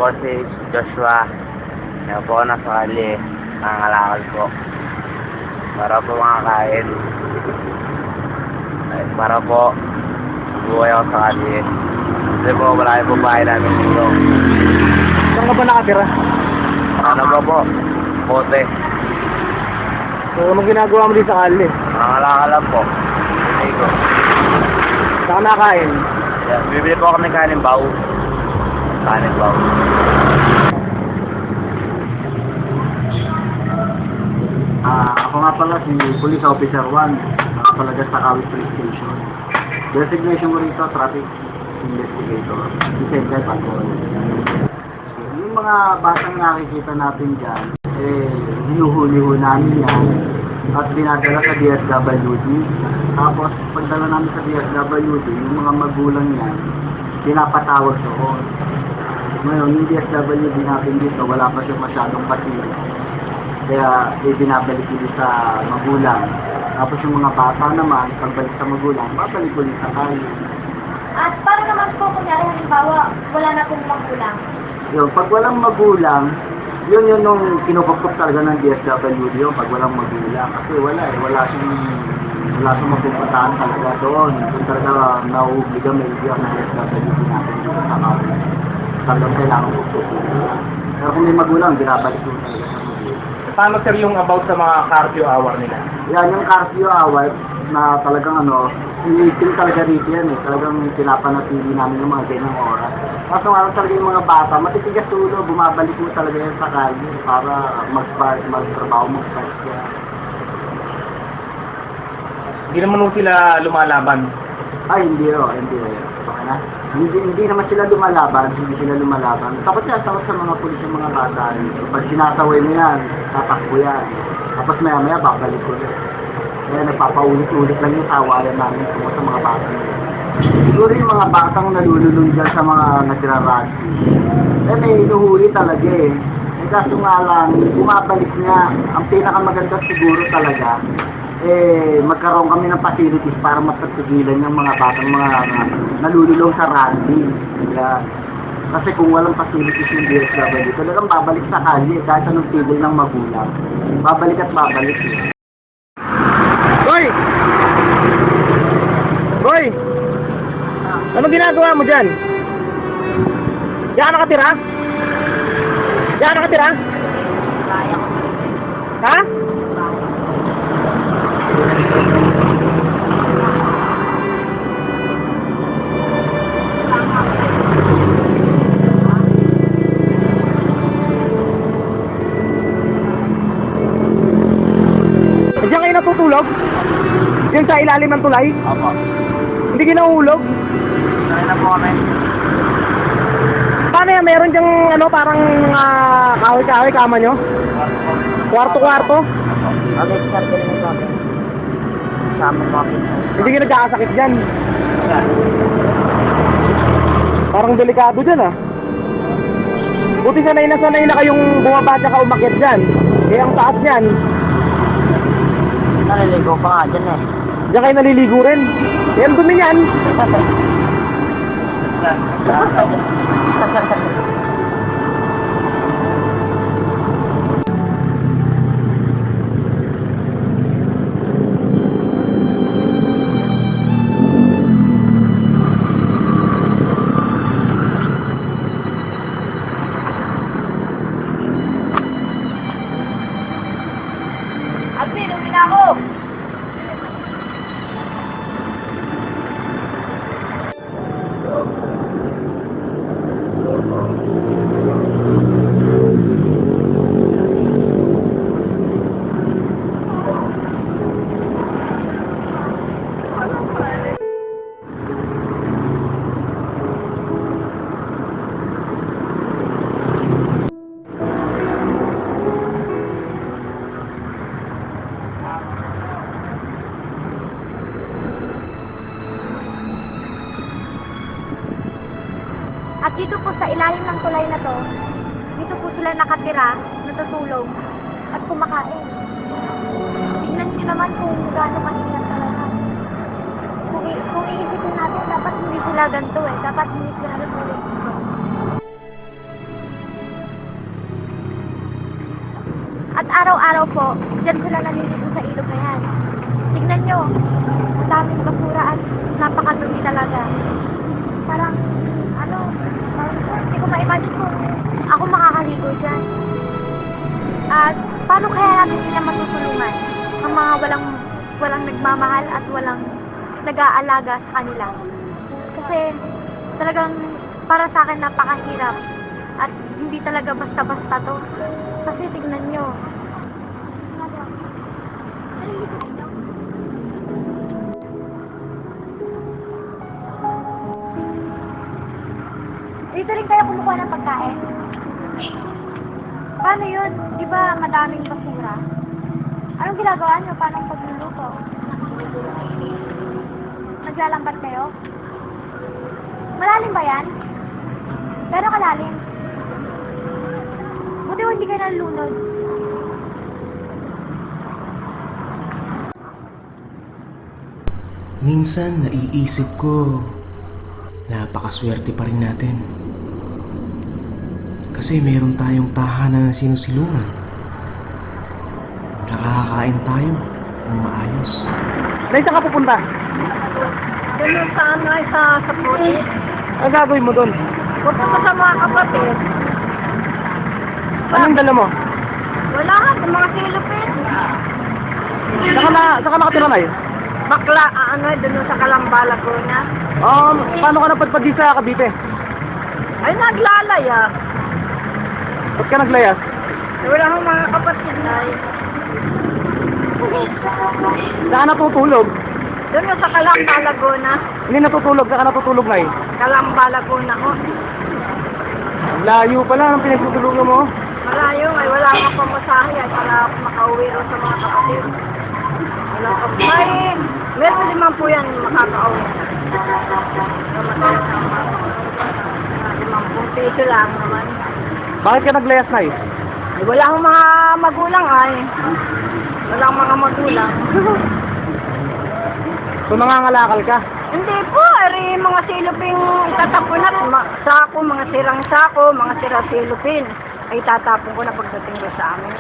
po si Joshua. Ngayon po ako nasa kali. Nangangalakal po. Para po makakain. Ay, para po buhay ako sa kali. Kasi po wala yung babae namin dito. Saan ka ba nakatira? Ano ba po? Bote. So, anong ginagawa mo din sa kali? Nangangalakal lang po. Hindi ko. Saan ka nakain? Yeah, bibili po kami kanin baw. Kanin baw. Ako nga pala si Police Officer 1, nakapalaga sa Kawit Police Station. Designation ko rito, Traffic Investigator, December Patrol. Yung mga batang nakikita natin dyan, hinuhuli-huli namin yan at dinadala sa DSWD. Tapos, pagdala namin sa DSWD, yung mga magulang yan, pinapatawag doon. Ngayon, yung DSWD natin dito, wala pa siya masyadong pasilyo. Kaya binabalik ulit sa magulang. Tapos yung mga bata naman, pagbalik sa magulang, babalik ulit sa kali. At para naman po, kunyari halimbawa, wala na pong magulang. Yun, pag walang magulang, yun nung kinupagpok talaga ng DSWD yun, pag walang magulang. Kasi wala siyang mapupuntahan talaga doon. Kung talaga nauubliga, may idiyak ng DSWD natin dito sa kali. Talagang kailangan pupunin. Pero kung may magulang, binabalik doon talaga sa magulang. Paano sir yung about sa mga curfew hour nila? Yan, yung curfew hour na talagang iniiting talaga rito yan Talagang pinapanatili namin yung mga ganyang oras. Kaso nga talaga yung mga bata, matitigas ulo, bumabalik mo talaga yan sa kalye para magtrabaho, mag-start yan. Hindi naman sila lumalaban. Ay, hindi. Okay na? Hindi naman sila lumalaban, Takot sa mga pulis yung mga bata. Pag sinasaway mo yan, tatakbo yan. Tapos maya babalik ko yan. Kaya nagpapaulit-ulit lang yung tawayan namin sa mga bata. Siguro yung mga batang nalululong dyan sa mga nagrarati. May inuhuli talaga kaso nga lang, bumabalik nga. Ang pinakamaganda siguro talaga, magkaroon kami ng facilities para mapagsigilan yung mga batang nalululong sa rugby. Yan. Kasi kung walang facilities yung DSWD, talagang babalik sa kalye kahit anong tigil ng magulang. Babalik at babalik Hoy! Hoy! Ano ginagawa mo dyan? Diyan ka nakatira? Ha? Diyan kayo natutulog? Diyan sa ilalim ng tulay? Opo. Hindi kayo nahulog? Kaya na po kami. Paano yan? Meron diyang parang kahoy-kahoy kama nyo? Kwarto-kwarto? Kami, sir, ko rin kami. Kasama po kami. Hindi kayo nagkakasakit dyan? Parang delikado dyan Buti sanay na kayong bumaba at umakyat dyan. Kaya ang taas dyan. Naliligo pa nga dyan Diyan kayo naliligo rin. Kaya ang dumi niyan. Abin, uwi na ako! At dito po sa ilalim ng tulay na to, dito po sila nakatira, natutulog, at kumakain. Tingnan nyo naman kung gaano maingat talaga. Kung iisipin natin, dapat hindi sila ganito Dapat hindi sila natulog dito. araw-araw po, dyan sila naliligo sa ilog na yan. Tignan nyo, ang daming basura at napakadumi talaga. Parang, hindi ko ma-imagine kung ako makakaligo dyan. At paano kaya natin sila matutulungan? Ang mga walang nagmamahal at walang nag-aalaga sa kanila. Kasi talagang para sa akin napakahirap at hindi talaga basta-basta to. Kasi tignan nyo. Dito rin kayo kumukuha ng pagkain? Paano yun? Di ba madaming basura? Anong ginagawa nyo? Paano ang pagluluto? Naglalambat kayo? Malalim ba yan? Pero kalalim? Buti hindi kayo nalunod. Minsan naiisip ko, napakaswerte pa rin natin. Kasi meron tayong tahanan na sinusilungan. Nakakakain tayo ng maayos. Nay, saan ka pupunta? Ganun sa pulis. Ano gagawin mo doon? Punta ko sa mga kapatid. Anong dala mo? Wala ka sa mga silupin. Saka nakatira, Nay? Bakla, doon sa Kalamba, Laguna. Paano ka napadpad di sa Cavite? Ay, naglalaya. Ba't ka naglayas? Wala akong mga kapatid na. Saan natutulog? Doon sa Kalamba, Laguna. Hindi natutulog, saka natutulog, Nay? Kalamba, Laguna ko. Layo pala ang pinagtutulugan mo. Malayo, ay wala akong pamasahe ay para makauwi rin sa mga kapatid. Wala akong meron naman po yan makakauwi. Kamatay sa mga 50 piso lang naman. Bakit ka naglayas, Nay? Ay, wala akong mga magulang ay. Wala akong mga magulang. So nangangalakal ka? Hindi po, ay mga siluping itatapon at sako, mga sirang sako, mga sirang silupin. Ay tatapon ko na pagdating ko sa amin.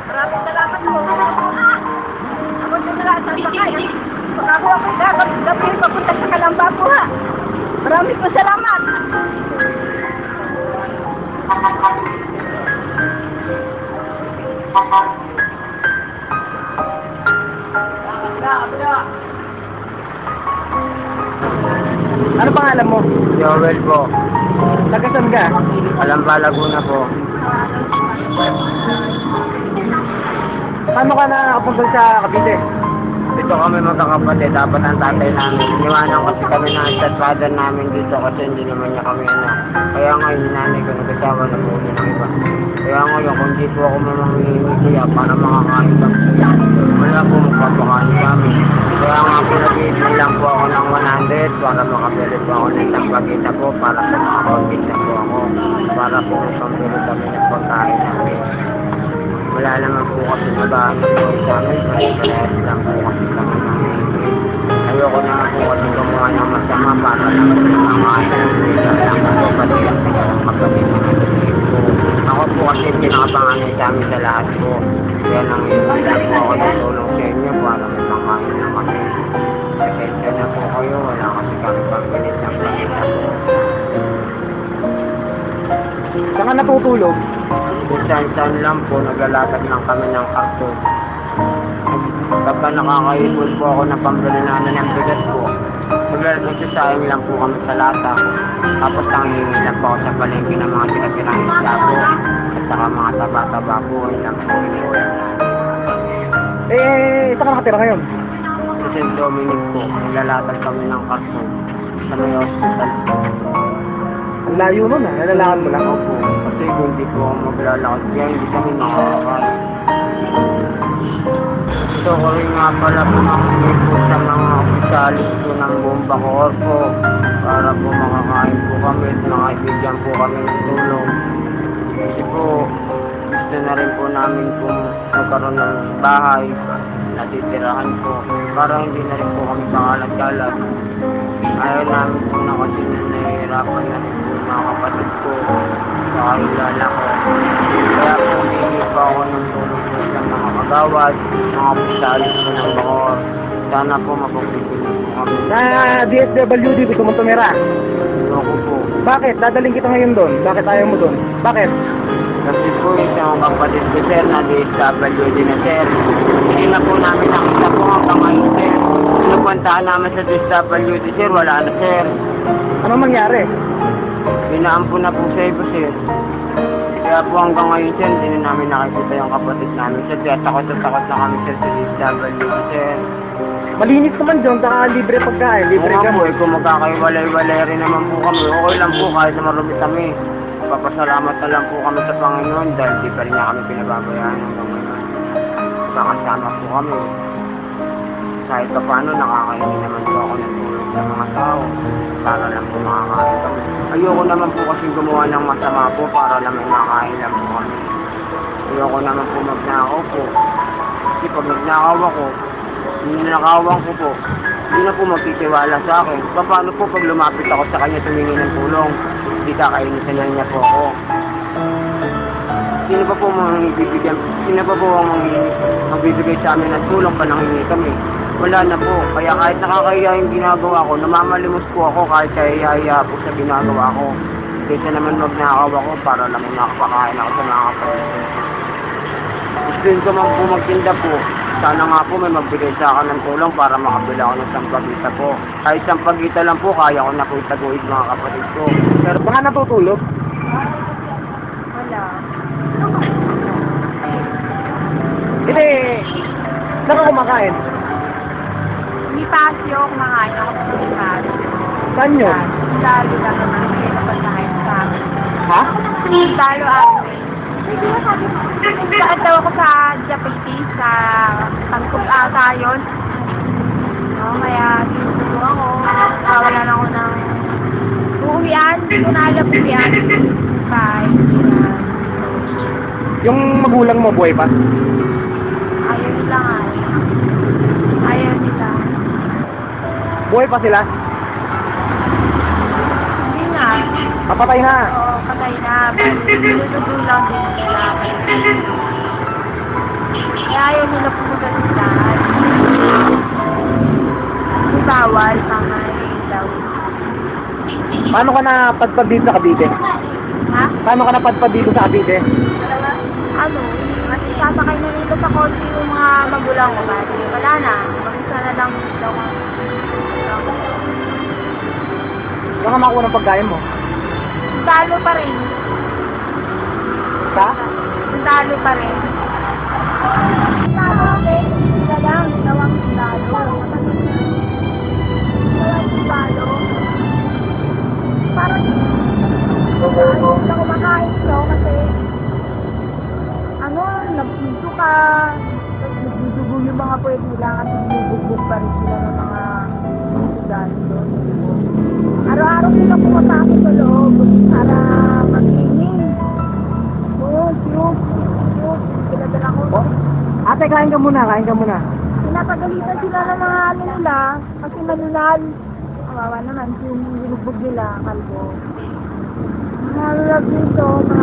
Maraming salamat po. Ako na lang sa sakay. Baka po ako gabi papunta sa Kalamba po ha. Maraming po salamat. Ano pangalan mo? Joel po. Tagasan ka? Kalamba, Laguna po. Paano ka nakapunta sa Cavite? Dito kami magkakapatid, dapat ang tatay namin. Iniwanan kasi kami ng stepfather namin dito kasi hindi naman niya kami Kaya ngayon, nanay ko nag-asawa na po ng iba. Kaya ngayon, kung di po ako mamamili kuya, para makakain lang siya. Wala po magpapakain kami. Kaya nga po nag-iipin lang po ako ng 100 para makabili po ako ng isang bagita po para po makapagkita po ako. Para po pambili kami ng pagkain namin. Wala naman po kasi magahan po sa amin, parehas lang po kasi kami namin. Ayoko naman po kasi gumawa ng masama para lang po makain. Lang po pati lang po kapatid na ako po kasi pinakapanganay sa amin sa lahat po. Kaya nang lang po ako natulong sa inyo para may pangkain na kami. Pasensya na po kayo, wala kasi kami pagpilit ng pangita po. Saan ka natutulog? Kung saan lang po, naglalatag lang kami ng karton. Kapag nakakaipon po ako ng pambili namin ng bigas po, nagsasayang lang po kami sa lata. Tapos nangingi lang po ako sa palengke ng mga tira-tirang isda po. At saka mga taba-taba po, ilang po iniulan na. Saan ka nakatira ngayon? Sa St. Dominic po, naglalatag kami ng karton sa may hospital po. Ang layo nun nalalakad mo lang. Opo, kasi kung hindi po ako maglalakad kaya hindi kami makakakain. Gusto ko rin nga pala po makinig po sa mga opisyalis po ng Bomba Corpo para po makakain po kami at makibigyan po kami ng tulong. Kasi po, gusto na rin po namin kung magkaroon ng bahay na titirahan po para hindi na rin po kami pakalat-kalat. Ayaw namin po na kasi nahihirapan na rin po mga kapatid ko, saka yung lala ko. Kaya po humingi pa ako ng tulong po sa mga kagawad, mga opisyalis ko ng Bacoor. Sana po mapagbibigyan po kami. Sa DSWD, gusto mong tumira. Ako po. Bakit? Dadaling kita ngayon doon. Bakit ayaw mo doon? Bakit? Kasi po yung mga kapatid ko sir na DSWD na sir. Hindi na po namin nakita po hanggang ngayon sir. Pinupuntahan namin sa DSWD sir, wala na sir. Ano mangyari? Pinaan na po sa iba sir. Kaya po hanggang ngayon sir, hindi na namin nakikita yung kapatid namin sir. Kaya takot na kami sir sa DSWD sir. Malinis naman dyan, saka libre pagkain, libre Oo nga ka po, kung magkakaiwalay-walay rin naman po kami, okay lang po kahit na marumi kami. Papasalamat na lang po kami sa Panginoon dahil di pa rin niya kami pinababayaan hanggang ngayon. Kakasama po kami. Kahit pa paano, nakakainin naman po ako ng tulog ng mga tao para lang po makakain kami. Ayoko naman po kasi gumawa ng masama po para lang may makakain lang po kami. Ayoko naman po magnakaw po. Kasi pag nagnakaw ako, ninanakawan ko po, hindi na po magtitiwala sa akin. Paano po pag lumapit ako sa kanya tumingi ng tulong, hindi kakainisan na niya po ako. Sino pa po magbibigyan? Sino pa po ang magbibigay sa amin ng tulong pa nanghingi kami? Wala na po. Kaya kahit nakakahiya yung ginagawa ko, namamalimos po ako kahit kahiya po sa ginagawa ko. Kaysa naman magnakaw ako para lang makapakain ako sa mga kapatid. Gusto ko man po magtinda po. Sana nga po may magbigay sa akin ng tulong para makabila ako ng sampagita po. Kahit sampagita lang po, kaya ko na po itaguid mga kapatid ko. Pero baka natutulog. Wala. Hindi, saan ka kumakain? Hindi pa kasi ako kumakain ako sa pagkain. Saan yun? Lalo lang naman kayo na pagkain sa akin. Ha? Lalo ako. Saan daw ako sa Japiti, sa Tangkog ata yun. No, kaya tinutulong ako. Kawalan ako ng uuwian. Hindi ko na alam uuwian. Bye. Yung magulang mo, buhay pa? Ayaw nila nga. Ayaw nila. Buhay pa sila? Hindi nga. Kapatay na. Oo, patay na. Tinutulong lang din sila. Kaya ayaw nila pumunta sa saan. Bawal, pangay daw. Paano ka napadpad dito sa Cavite? Ha? Paano ka napadpad dito sa Cavite? Ano, kasi sasakay na nito sa kotse yung mga magulang ko ba? Wala na. Mag-isa na lang daw ang Saan ka makuha ng pagkain mo? talo pa rin. Sa? Talo pa rin. Talo rin. Sila lang. Dalawang talo. Dalawang talo. Parang hindi na kumakain ko kasi nagpinto ka. Tapos nagdudugo yung mga puwet nila kasi binubugbog pa rin sila ng mga dami doon. Araw-araw sila pumunta ako sa loob para mag-cleaning. Oo, tiyok. Pinadala ko. Oh? Ate, kain ka muna. Pinapagalitan sila ng mga ano nila kasi malulal. Kawawa naman yung binugbog nila, kalbo. Mga lulab dito, mga